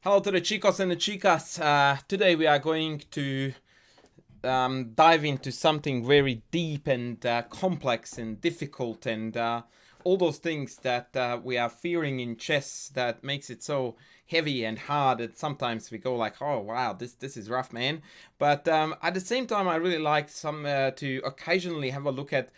Hello to the chicos and the chicas. Today we are going to dive into something very deep and complex and difficult and all those things that we are fearing in chess that makes it so heavy and hard that sometimes we go like, oh wow, this is rough, man. But at the same time, I really like to occasionally have a look at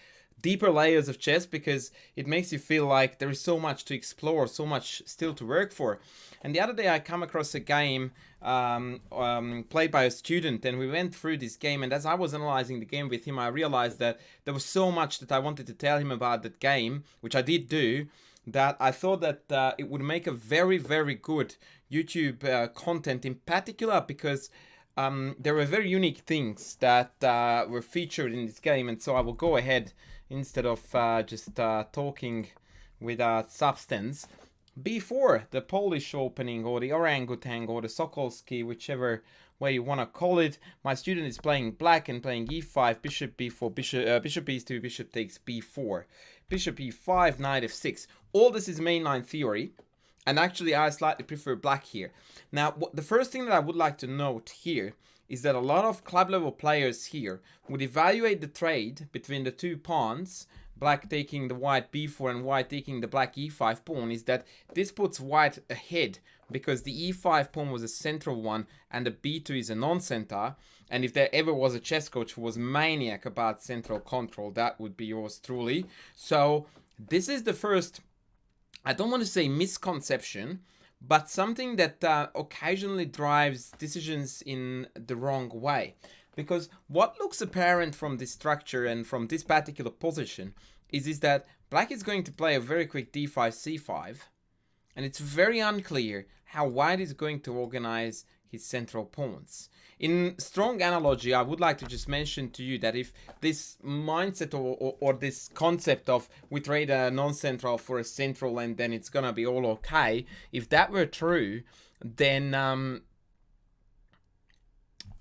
deeper layers of chess because it makes you feel like there is so much to explore, so much still to work for. And the other day I come across a game played by a student, and we went through this game, and as I was analyzing the game with him, I realized that there was so much that I wanted to tell him about that game, which I did do, that I thought that it would make a very, very good YouTube content, in particular because there were very unique things that were featured in this game, and so I will go ahead instead of just talking without substance. Before the Polish opening, or the orangutan, or the Sokolski, whichever way you want to call it, my student is playing black and playing e5, bishop b4, bishop e2, bishop takes b4, bishop e5, knight f6. All this is mainline theory, and actually I slightly prefer black here. Now, the first thing that I would like to note here is that a lot of club level players here would evaluate the trade between the two pawns, black taking the white b4 and white taking the black e5 pawn, is that this puts white ahead because the e5 pawn was a central one and the b2 is a non-center. And if there ever was a chess coach who was maniac about central control, that would be yours truly. So this is the first, I don't want to say misconception, but something that occasionally drives decisions in the wrong way. Because what looks apparent from this structure and from this particular position is that black is going to play a very quick d5, c5, and it's very unclear how white is going to organize his central pawns. In strong analogy, I would like to just mention to you that if this mindset or this concept of we trade a non-central for a central and then it's gonna be all okay, if that were true, then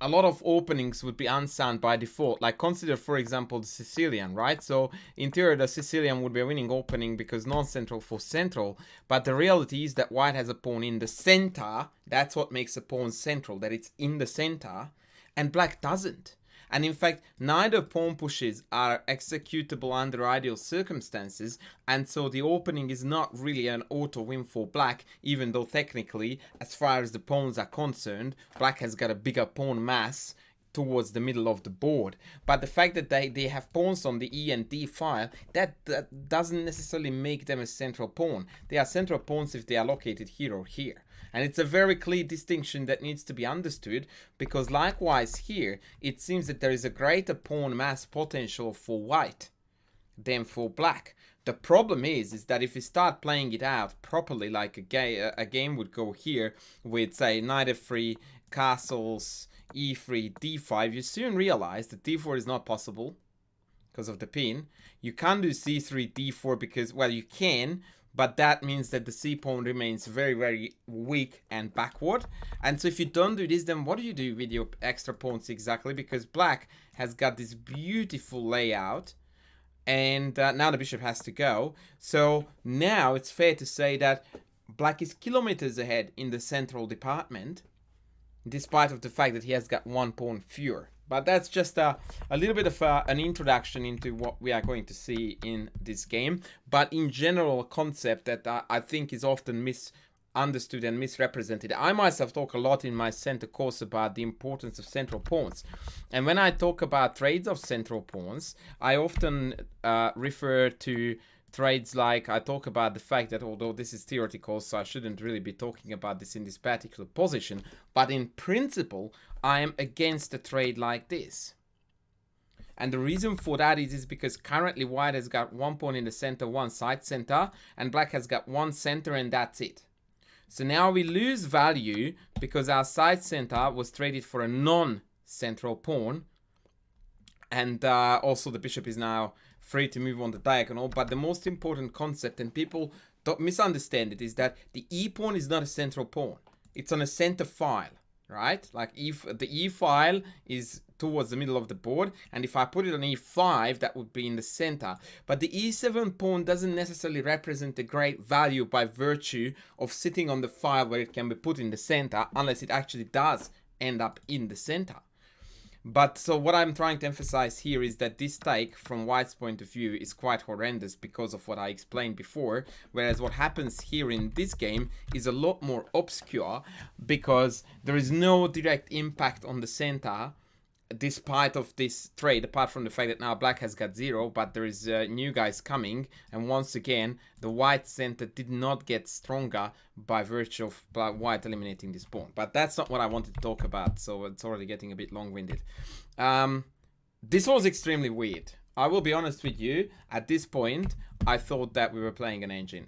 a lot of openings would be unsound by default. Like consider, for example, the Sicilian, right? So in theory, the Sicilian would be a winning opening because non-central for central. But the reality is that white has a pawn in the center. That's what makes a pawn central, that it's in the center. And black doesn't. And in fact, neither pawn pushes are executable under ideal circumstances, and so the opening is not really an auto win for black, even though technically, as far as the pawns are concerned, black has got a bigger pawn mass towards the middle of the board. But the fact that they have pawns on the E and D file, that doesn't necessarily make them a central pawn. They are central pawns if they are located here or here. And it's a very clear distinction that needs to be understood, because likewise here, it seems that there is a greater pawn mass potential for white than for black. The problem is that if you start playing it out properly, like a game would go here with, say, knight f3, castles, e3, d5, you soon realize that d4 is not possible because of the pin. You can't do c3, d4 because, well, you can, but that means that the c pawn remains very, very weak and backward. And so if you don't do this, then what do you do with your extra pawns exactly? Because black has got this beautiful layout, and now the bishop has to go. So now it's fair to say that black is kilometers ahead in the central department, despite of the fact that he has got one pawn fewer. But that's just a little bit of an introduction into what we are going to see in this game. But in general, a concept that I think is often misunderstood and misrepresented. I myself talk a lot in my center course about the importance of central pawns. And when I talk about trades of central pawns, I often refer to trades like, I talk about the fact that although this is theoretical, so I shouldn't really be talking about this in this particular position, but in principle, I am against a trade like this. And the reason for that is because currently white has got one pawn in the center, one side center, and black has got one center, and that's it. So now we lose value because our side center was traded for a non-central pawn, and also the bishop is now free to move on the diagonal. But the most important concept, and people don't misunderstand it, is that the e pawn is not a central pawn. It's on a center file, right? Like if the e file is towards the middle of the board, and if I put it on e5, that would be in the center. But the e7 pawn doesn't necessarily represent a great value by virtue of sitting on the file where it can be put in the center, unless it actually does end up in the center. But so what I'm trying to emphasize here is that this take, from White's point of view, is quite horrendous because of what I explained before. Whereas what happens here in this game is a lot more obscure because there is no direct impact on the center despite of this trade, apart from the fact that now Black has got 0, but there is new guys coming, and once again the White center did not get stronger by virtue of White eliminating this pawn. But that's not what I wanted to talk about, so it's already getting a bit long-winded. This was extremely weird. I will be honest with you, at this point I thought that we were playing an engine,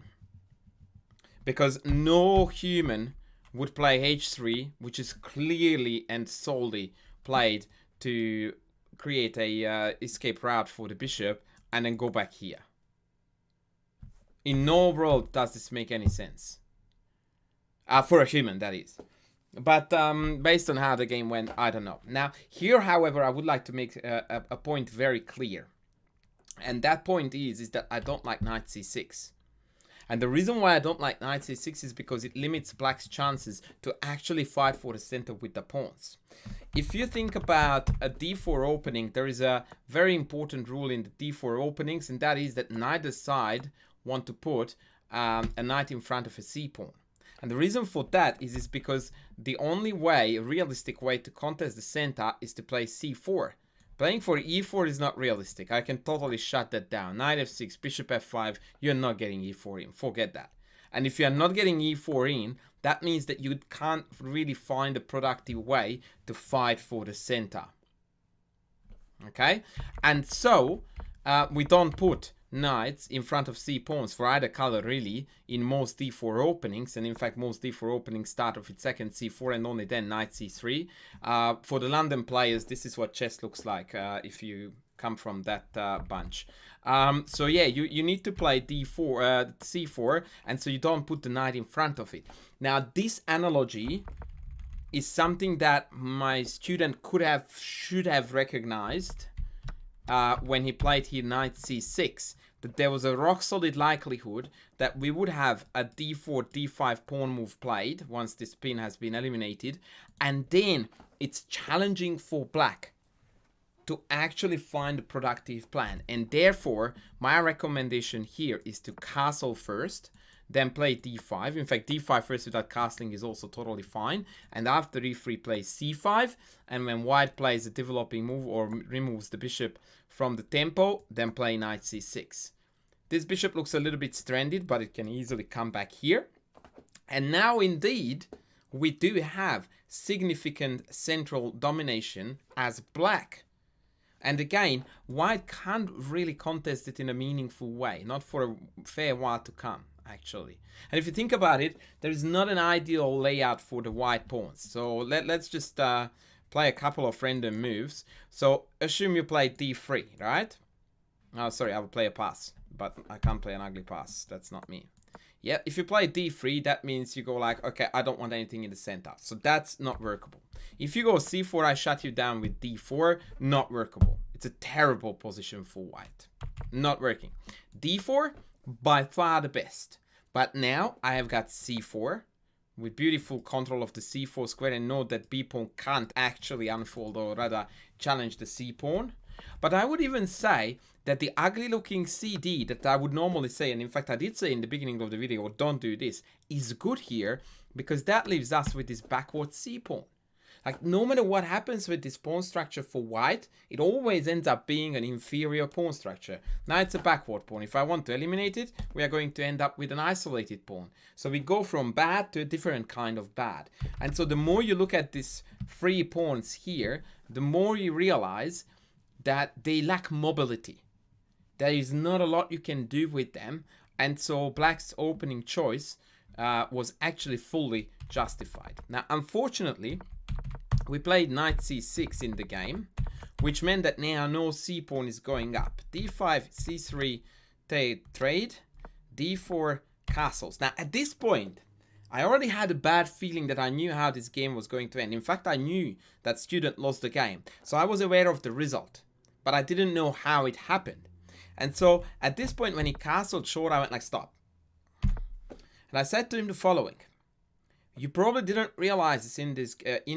because no human would play h3, which is clearly and solely played to create a escape route for the bishop and then go back here. In no world does this make any sense. For a human, that is. But based on how the game went, I don't know. Now, here, however, I would like to make a point very clear. And that point is that I don't like knight c6. And the reason why I don't like knight c6 is because it limits Black's chances to actually fight for the center with the pawns. If you think about a d4 opening, there is a very important rule in the d4 openings, and that is that neither side want to put a knight in front of a c pawn. And the reason for that is because the only way, a realistic way to contest the center is to play c4. Playing for e4 is not realistic. I can totally shut that down. Knight f6, bishop f5, you're not getting e4 in. Forget that. And if you're not getting e4 in, that means that you can't really find a productive way to fight for the center. Okay? And so, we don't put knights in front of c pawns for either color really in most d4 openings, and in fact most d4 openings start off with second c4 and only then knight c3. For the London players, this is what chess looks like if you come from that bunch. So yeah, you need to play d4 c4, and so you don't put the knight in front of it. Now this analogy is something that my student should have recognized when he played here knight c6, that there was a rock solid likelihood that we would have a d4 d5 pawn move played once this pin has been eliminated, and then it's challenging for Black to actually find a productive plan. And therefore my recommendation here is to castle first, then play d5. In fact, d5 first without castling is also totally fine. And after e3 plays c5. And when White plays a developing move or removes the bishop from the tempo, then play knight c6. This bishop looks a little bit stranded, but it can easily come back here. And now indeed, we do have significant central domination as Black. And again, White can't really contest it in a meaningful way, not for a fair while to come, actually. And if you think about it, there is not an ideal layout for the White pawns. So let's just play a couple of random moves. So assume you play d3, right? Oh, sorry, I will play a pass, but I can't play an ugly pass. That's not me. Yeah, if you play d3, that means you go like, okay, I don't want anything in the center. So that's not workable. If you go c4, I shut you down with d4, not workable. It's a terrible position for White. Not working. d4, by far the best. But now I have got c4 with beautiful control of the c4 square, and note that b pawn can't actually unfold, or rather challenge the c pawn. But I would even say that the ugly looking CD that I would normally say, and in fact I did say in the beginning of the video, don't do this, is good here, because that leaves us with this backward c pawn. Like, no matter what happens with this pawn structure for White, it always ends up being an inferior pawn structure. Now it's a backward pawn. If I want to eliminate it, we are going to end up with an isolated pawn. So we go from bad to a different kind of bad. And so the more you look at these three pawns here, the more you realize that they lack mobility. There is not a lot you can do with them. And so Black's opening choice was actually fully justified. Now, unfortunately, we played knight c6 in the game, which meant that now no c pawn is going up. d5, c3 trade, d4 castles. Now at this point, I already had a bad feeling that I knew how this game was going to end. In fact, I knew that student lost the game. So I was aware of the result, but I didn't know how it happened. And so at this point, when he castled short, I went like, stop. And I said to him the following. You probably didn't realize this in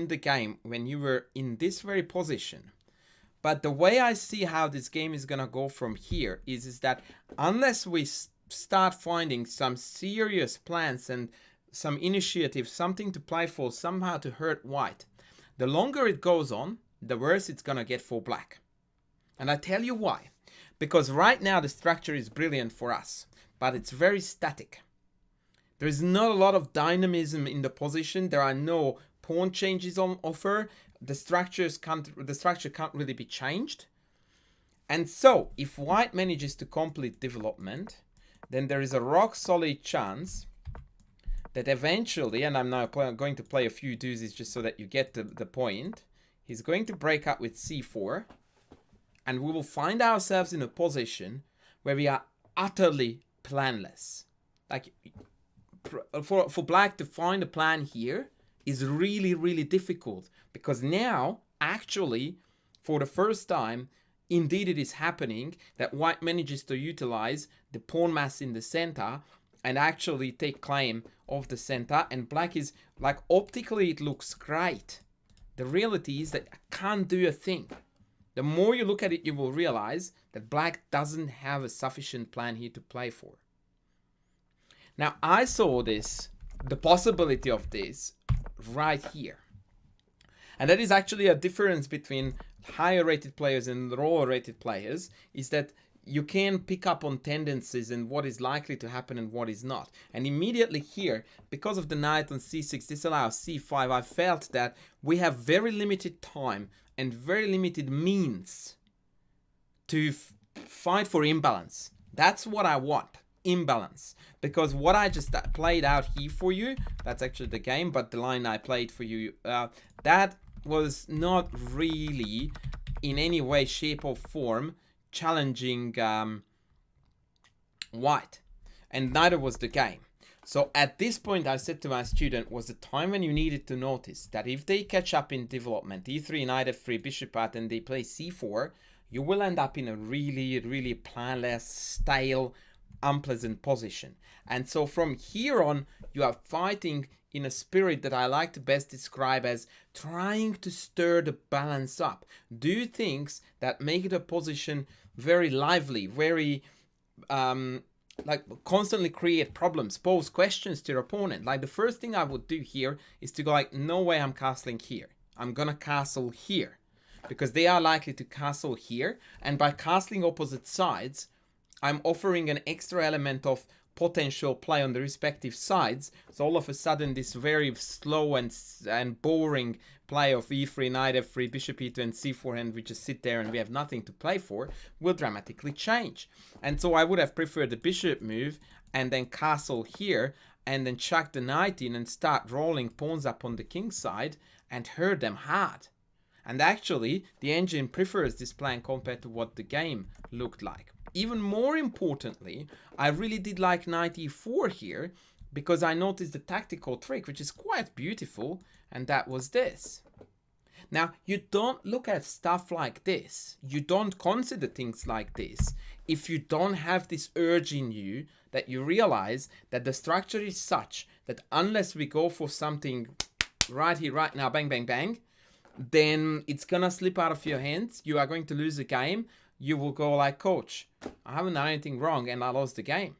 the game when you were in this very position. But the way I see how this game is going to go from here is that unless we start finding some serious plans and some initiative, something to play for, somehow to hurt white, the longer it goes on, the worse it's gonna get for black. And I tell you why. Because right now the structure is brilliant for us, but it's very static. There is not a lot of dynamism in the position. There are no pawn changes on offer. The structure can't really be changed. And so if white manages to complete development, then there is a rock solid chance that eventually, and I'm now going to play a few deuces just so that you get the point, he's going to break up with c4, and we will find ourselves in a position where we are utterly planless. Like, for black to find a plan here is really, really difficult, because now, actually, for the first time, indeed it is happening that white manages to utilize the pawn mass in the center and actually take claim of the center, and black is like, optically it looks great. The reality is that I can't do a thing. The more you look at it, you will realize that black doesn't have a sufficient plan here to play for. Now I saw this, the possibility of this right here. And that is actually a difference between higher rated players and lower rated players, is that you can pick up on tendencies and what is likely to happen and what is not. And immediately here, because of the knight on c6, this allows c5, I felt that we have very limited time and very limited means to fight for imbalance. That's what I want, imbalance. Because what I just played out here for you, that's actually the game, but the line I played for you, that was not really in any way, shape or form challenging white, and neither was the game. So at this point I said to my student, was the time when you needed to notice that if they catch up in development, e3, knight f3, bishop out, and they play c4, you will end up in a really, really planless, stale, unpleasant position. And so from here on, you are fighting in a spirit that I like to best describe as trying to stir the balance up. Do things that make the position very lively, very like constantly create problems, pose questions to your opponent. Like the first thing I would do here is to go like, no way I'm castling here. I'm gonna castle here, because they are likely to castle here, and by castling opposite sides, I'm offering an extra element of potential play on the respective sides. So all of a sudden this very slow and boring play of e3, knight f3, bishop e2 and c4, and we just sit there and we have nothing to play for, will dramatically change. And so I would have preferred the bishop move and then castle here and then chuck the knight in and start rolling pawns up on the king side and hurt them hard. And actually the engine prefers this plan compared to what the game looked like. Even more importantly, I really did like knight e4 here, because I noticed the tactical trick, which is quite beautiful, and that was this. Now, you don't look at stuff like this, you don't consider things like this, if you don't have this urge in you that you realize that the structure is such that unless we go for something right here, right now, bang, bang, bang, then it's gonna slip out of your hands, you are going to lose the game. You will go like, coach, I haven't done anything wrong and I lost the game.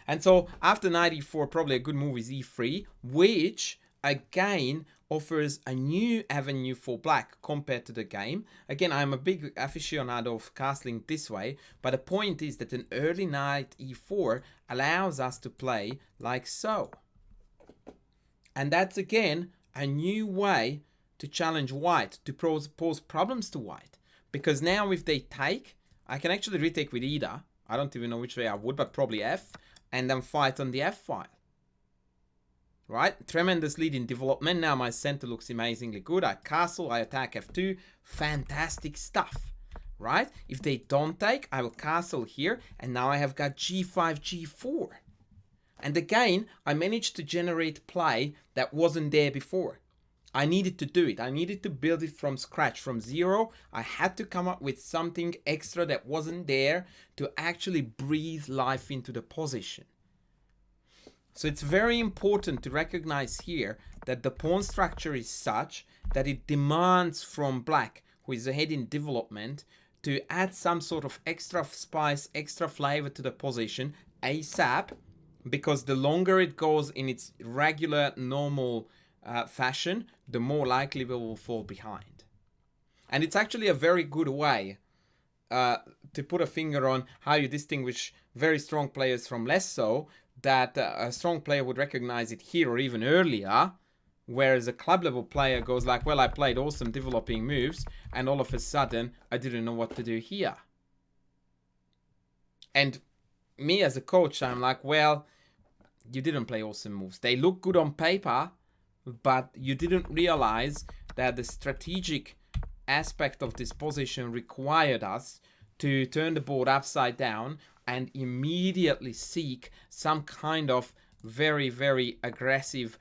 And so after knight e4, probably a good move is e3, which again offers a new avenue for black compared to the game. Again, I'm a big aficionado of castling this way, but the point is that an early knight e4 allows us to play like so. And that's again a new way to challenge white, to pose problems to white. Because now if they take, I can actually retake with either. I don't even know which way I would, but probably f. And then fight on the f file. Right? Tremendous lead in development. Now my center looks amazingly good. I castle, I attack f2. Fantastic stuff. Right? If they don't take, I will castle here. And now I have got g5, g4. And again, I managed to generate play that wasn't there before. I needed to do it. I needed to build it from scratch, from zero. I had to come up with something extra that wasn't there to actually breathe life into the position. So it's very important to recognize here that the pawn structure is such that it demands from black, who is ahead in development, to add some sort of extra spice, extra flavor to the position ASAP, because the longer it goes in its regular, normal fashion, the more likely we will fall behind. And it's actually a very good way to put a finger on how you distinguish very strong players from less so, that a strong player would recognize it here or even earlier, whereas a club level player goes like, well, I played awesome developing moves and all of a sudden I didn't know what to do here. And me as a coach, I'm like, well, you didn't play awesome moves. They look good on paper, but you didn't realize that the strategic aspect of this position required us to turn the board upside down and immediately seek some kind of very, very aggressive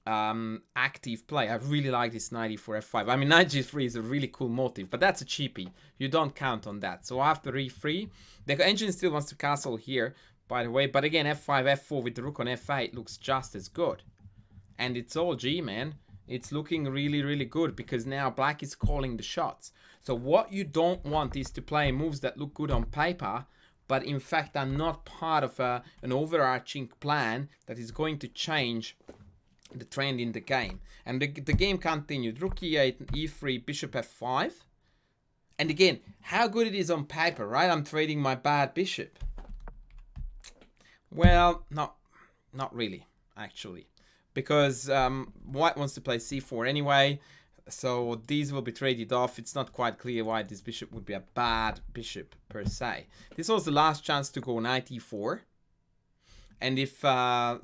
active play. I really like this knight e4 f5. I mean, knight g3 is a really cool motive, but that's a cheapie. You don't count on that. So after e3, the engine still wants to castle here, by the way, but again, f5, f4 with the rook on f8 looks just as good. And it's all G, man. It's looking really, really good because now black is calling the shots. So what you don't want is to play moves that look good on paper, but in fact are not part of an overarching plan that is going to change the trend in the game. And the game continued. Rook e8, e3, bishop f5. And again, how good it is on paper, right? I'm trading my bad bishop. Well, not really, actually. Because white wants to play c4 anyway. So these will be traded off. It's not quite clear why this bishop would be a bad bishop per se. This was the last chance to go knight e4. And if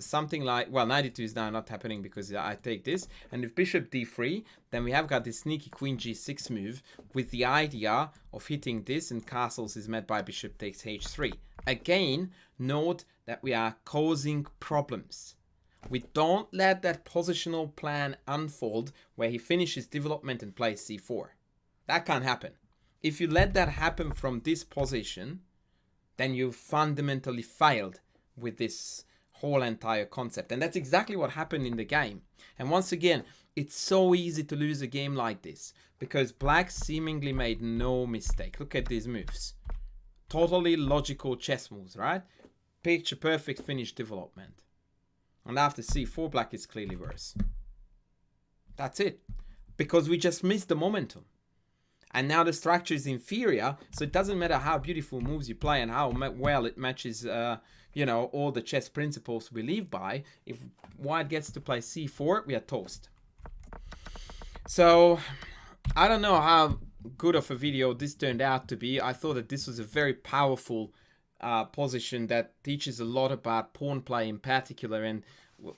something like, well, knight e2 is now not happening because I take this. And if bishop d3, then we have got this sneaky queen g6 move with the idea of hitting this, and castles is met by bishop takes h3. Again, note that we are causing problems. We don't let that positional plan unfold where he finishes development and plays c4. That can't happen. If you let that happen from this position, then you fundamentally failed with this whole entire concept. And that's exactly what happened in the game. And once again, it's so easy to lose a game like this because black seemingly made no mistake. Look at these moves. Totally logical chess moves, right? Picture perfect finish development. And after c4, black is clearly worse. That's it. Because we just missed the momentum. And now the structure is inferior, so it doesn't matter how beautiful moves you play and how well it matches, you know, all the chess principles we live by. If white gets to play c4, we are toast. So, I don't know how good of a video this turned out to be. I thought that this was a very powerful position that teaches a lot about pawn play in particular and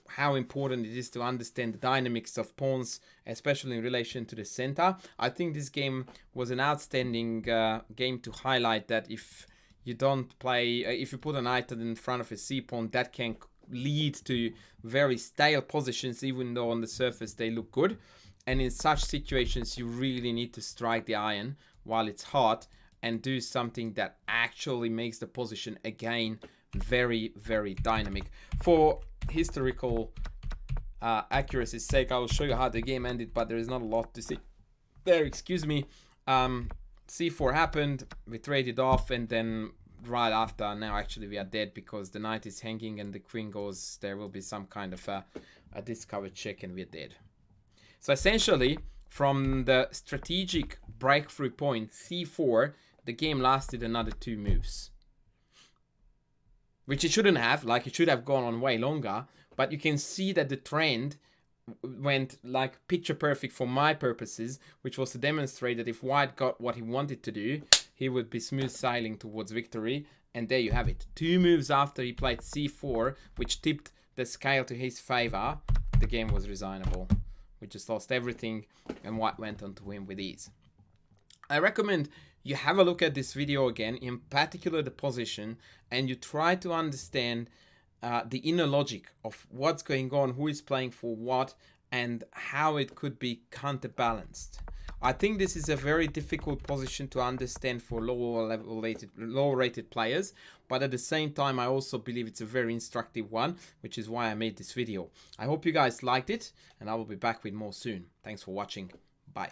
how important it is to understand the dynamics of pawns, especially in relation to the center. I think this game was an outstanding game to highlight that if you don't play, if you put a knight in front of a c-pawn, that can lead to very stale positions, even though on the surface they look good. And in such situations, you really need to strike the iron while it's hot and do something that actually makes the position again very, very dynamic. For historical accuracy's sake, I will show you how the game ended, but there is not a lot to see there. Excuse me. c4 happened, we traded off, and then right after, now actually we are dead because the knight is hanging and the queen goes, there will be some kind of a discovered check and we're dead. So essentially, from the strategic breakthrough point c4, the game lasted another 2 moves. Which it shouldn't have, like it should have gone on way longer, but you can see that the trend went like picture perfect for my purposes, which was to demonstrate that if white got what he wanted to do, he would be smooth sailing towards victory. And there you have it. 2 moves after he played c4, which tipped the scale to his favor, the game was resignable. We just lost everything and white went on to win with ease. I recommend you have a look at this video again, in particular the position, and you try to understand the inner logic of what's going on, who is playing for what, and how it could be counterbalanced. I think this is a very difficult position to understand for lower rated players, but at the same time I also believe it's a very instructive one, which is why I made this video. I hope you guys liked it, and I will be back with more soon. Thanks for watching. Bye.